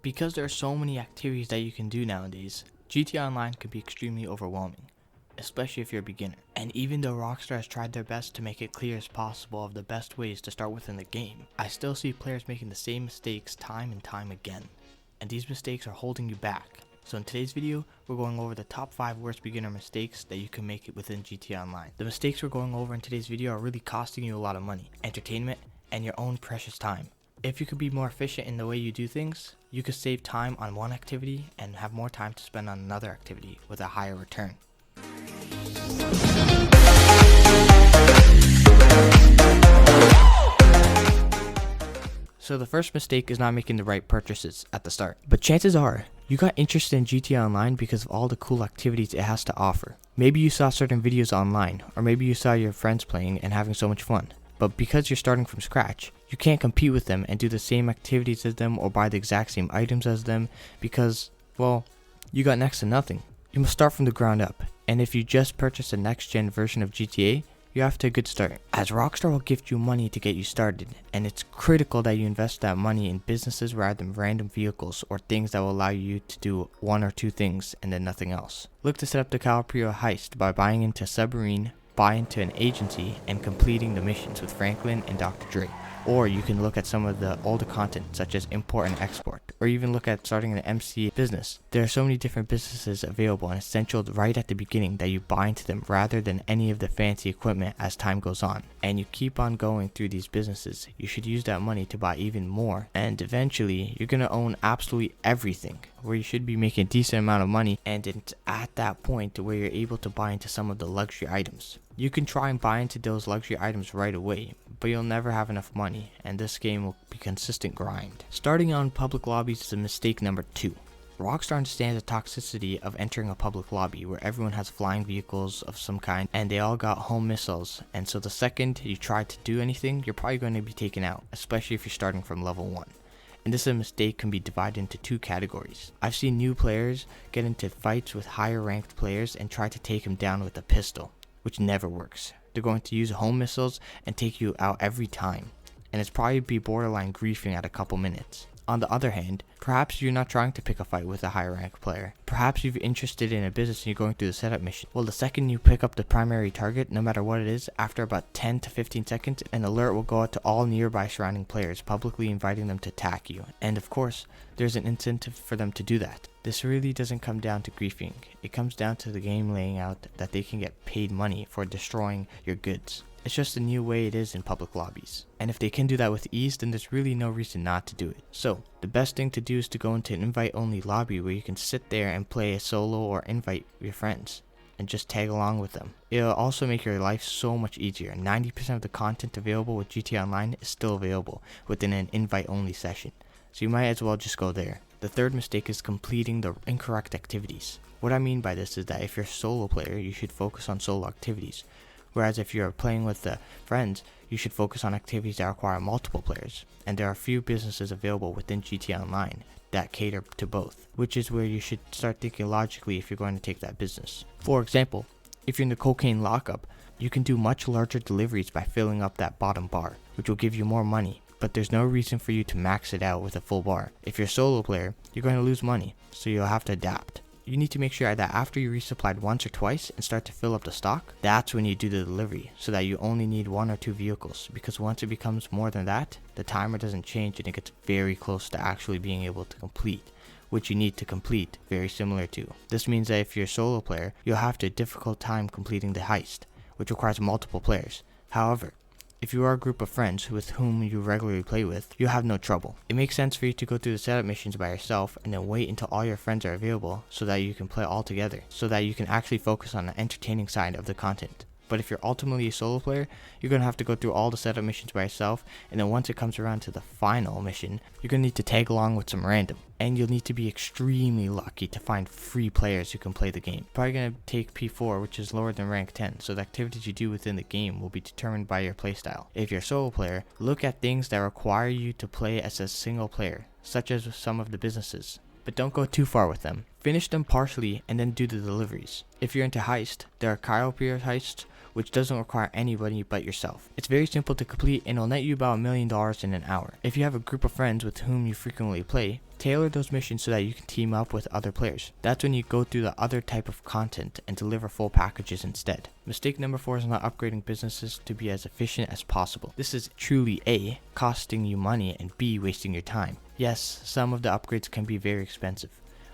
Because there are so many activities that you can do nowadays, GTA Online can be extremely overwhelming, especially if you're a beginner. And even though Rockstar has tried their best to make it clear as possible of the best ways to start within the game, I still see players making the same mistakes time and time again. And these mistakes are holding you back. So in today's video, we're going over the top 5 worst beginner mistakes that you can make it within GTA Online. The mistakes we're going over in today's video are really costing you a lot of money, entertainment, and your own precious time. If you could be more efficient in the way you do things, you could save time on one activity and have more time to spend on another activity with a higher return. So the first mistake is not making the right purchases at the start. But chances are, you got interested in GTA Online because of all the cool activities it has to offer. Maybe you saw certain videos online, or maybe you saw your friends playing and having so much fun. But because you're starting from scratch, you can't compete with them and do the same activities as them or buy the exact same items as them because, well, you got next to nothing. You must start from the ground up, and if you just purchase a next-gen version of GTA, you're off to a good start, as Rockstar will gift you money to get you started, and it's critical that you invest that money in businesses rather than random vehicles or things that will allow you to do one or two things and then nothing else. Look to set up the Caliprio heist by buying into a submarine, buy into an agency, and completing the missions with Franklin and Dr. Dre. Or you can look at some of the older content such as import and export, or even look at starting an MC business. There are so many different businesses available and essential right at the beginning that you buy into them rather than any of the fancy equipment as time goes on. And you keep on going through these businesses. You should use that money to buy even more, and eventually you're going to own absolutely everything, where you should be making a decent amount of money, and it's at that point where you're able to buy into some of the luxury items. You can try and buy into those luxury items right away, but you'll never have enough money, and this game will be consistent grind. Starting on public lobbies is a mistake number 2. Rockstar understands the toxicity of entering a public lobby where everyone has flying vehicles of some kind and they all got home missiles, and so the second you try to do anything, you're probably going to be taken out, especially if you're starting from level 1. And this mistake can be divided into 2 categories. I've seen new players get into fights with higher ranked players and try to take them down with a pistol, which never works. They're going to use home missiles and take you out every time, and it's probably be borderline griefing at a couple minutes. On the other hand, perhaps you're not trying to pick a fight with a higher ranked player. Perhaps you're interested in a business and you're going through the setup mission. Well, the second you pick up the primary target, no matter what it is, after about 10 to 15 seconds, an alert will go out to all nearby surrounding players, publicly inviting them to attack you. And of course, there's an incentive for them to do that. This really doesn't come down to griefing. It comes down to the game laying out that they can get paid money for destroying your goods. It's just a new way it is in public lobbies. And if they can do that with ease, then there's really no reason not to do it. So, the best thing to do is to go into an invite-only lobby where you can sit there and play a solo or invite your friends and just tag along with them. It'll also make your life so much easier. 90% of the content available with GTA Online is still available within an invite-only session, so you might as well just go there. The third mistake is completing the incorrect activities. What I mean by this is that if you're a solo player, you should focus on solo activities. Whereas if you're playing with friends, you should focus on activities that require multiple players. And there are a few businesses available within GTA Online that cater to both, which is where you should start thinking logically if you're going to take that business. For example, if you're in the cocaine lockup, you can do much larger deliveries by filling up that bottom bar, which will give you more money. But there's no reason for you to max it out with a full bar. If you're a solo player, you're going to lose money, so you'll have to adapt. You need to make sure that after you resupplied once or twice and start to fill up the stock, that's when you do the delivery, so that you only need 1 or 2 vehicles, because once it becomes more than that, the timer doesn't change and it gets very close to actually being able to complete, which you need to complete very similar to. This means that if you're a solo player, you'll have a difficult time completing the heist, which requires multiple players. However, if you are a group of friends with whom you regularly play with, you'll have no trouble. It makes sense for you to go through the setup missions by yourself and then wait until all your friends are available so that you can play all together, so that you can actually focus on the entertaining side of the content. But if you're ultimately a solo player, you're going to have to go through all the setup missions by yourself, and then once it comes around to the final mission, you're going to need to tag along with some random. And you'll need to be extremely lucky to find free players who can play the game. Probably going to take P4, which is lower than rank 10, so the activities you do within the game will be determined by your playstyle. If you're a solo player, look at things that require you to play as a single player, such as some of the businesses. But don't go too far with them. Finish them partially and then do the deliveries. If you're into heist, there are Caliprio heists, which doesn't require anybody but yourself. It's very simple to complete and it'll net you about $1 million in an hour. If you have a group of friends with whom you frequently play, tailor those missions so that you can team up with other players. That's when you go through the other type of content and deliver full packages instead. Mistake number 4 is not upgrading businesses to be as efficient as possible. This is truly A, costing you money, and B, wasting your time. Yes, some of the upgrades can be very expensive.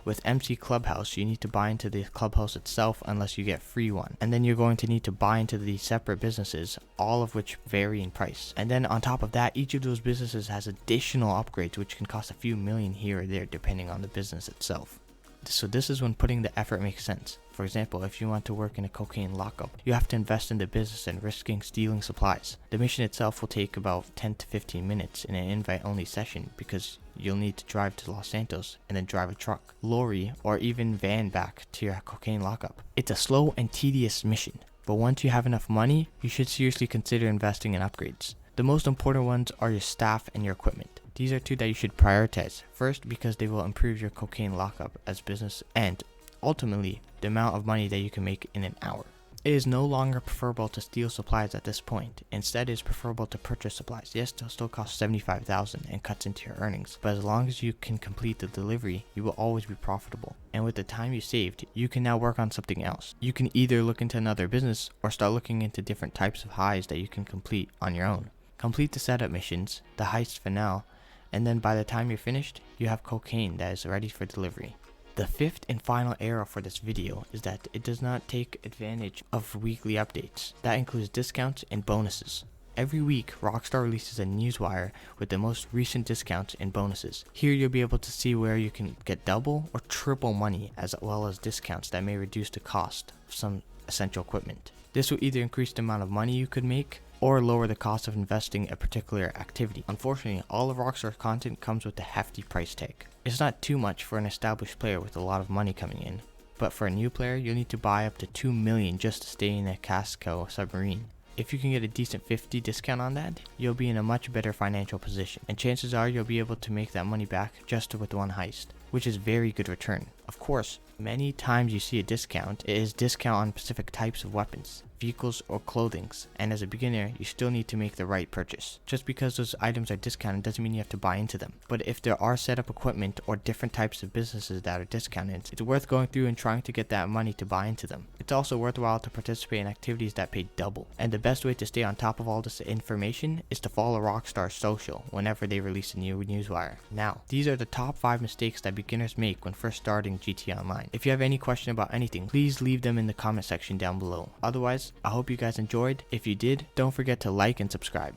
With MC Clubhouse, you need to buy into the clubhouse itself unless you get free one. And then you're going to need to buy into the separate businesses, all of which vary in price. And then on top of that, each of those businesses has additional upgrades which can cost a few million here or there depending on the business itself. So this is when putting the effort makes sense. For example, if you want to work in a cocaine lockup, you have to invest in the business and risking stealing supplies. The mission itself will take about 10 to 15 minutes in an invite-only session because you'll need to drive to Los Santos and then drive a truck, lorry, or even van back to your cocaine lockup. It's a slow and tedious mission, but once you have enough money, you should seriously consider investing in upgrades. The most important ones are your staff and your equipment. These are two that you should prioritize. First, because they will improve your cocaine lockup as business and, ultimately, the amount of money that you can make in an hour. It is no longer preferable to steal supplies at this point. Instead, it is preferable to purchase supplies. Yes, they'll still cost $75,000 and cuts into your earnings, but as long as you can complete the delivery, you will always be profitable. And with the time you saved, you can now work on something else. You can either look into another business or start looking into different types of highs that you can complete on your own. Complete the setup missions, the heist finale, and then by the time you're finished, you have cocaine that is ready for delivery. The fifth and final error for this video is that it does not take advantage of weekly updates. That includes discounts and bonuses. Every week, Rockstar releases a newswire with the most recent discounts and bonuses. Here you'll be able to see where you can get double or triple money as well as discounts that may reduce the cost of some essential equipment. This will either increase the amount of money you could make or lower the cost of investing in a particular activity. Unfortunately, all of Rockstar's content comes with a hefty price tag. It's not too much for an established player with a lot of money coming in, but for a new player, you'll need to buy up to $2 million just to stay in a Casco submarine. If you can get a decent 50% discount on that, you'll be in a much better financial position, and chances are you'll be able to make that money back just with one heist, which is very good return. Of course, many times you see a discount, it is discount on specific types of weapons, vehicles, or clothings, and as a beginner, you still need to make the right purchase. Just because those items are discounted doesn't mean you have to buy into them. But if there are setup equipment or different types of businesses that are discounted, it's worth going through and trying to get that money to buy into them. It's also worthwhile to participate in activities that pay double. And the best way to stay on top of all this information is to follow Rockstar's social whenever they release a new newswire. Now, these are the top 5 mistakes that beginners make when first starting GTA Online. If you have any question about anything, please leave them in the comment section down below. Otherwise, I hope you guys enjoyed. If you did, don't forget to like and subscribe.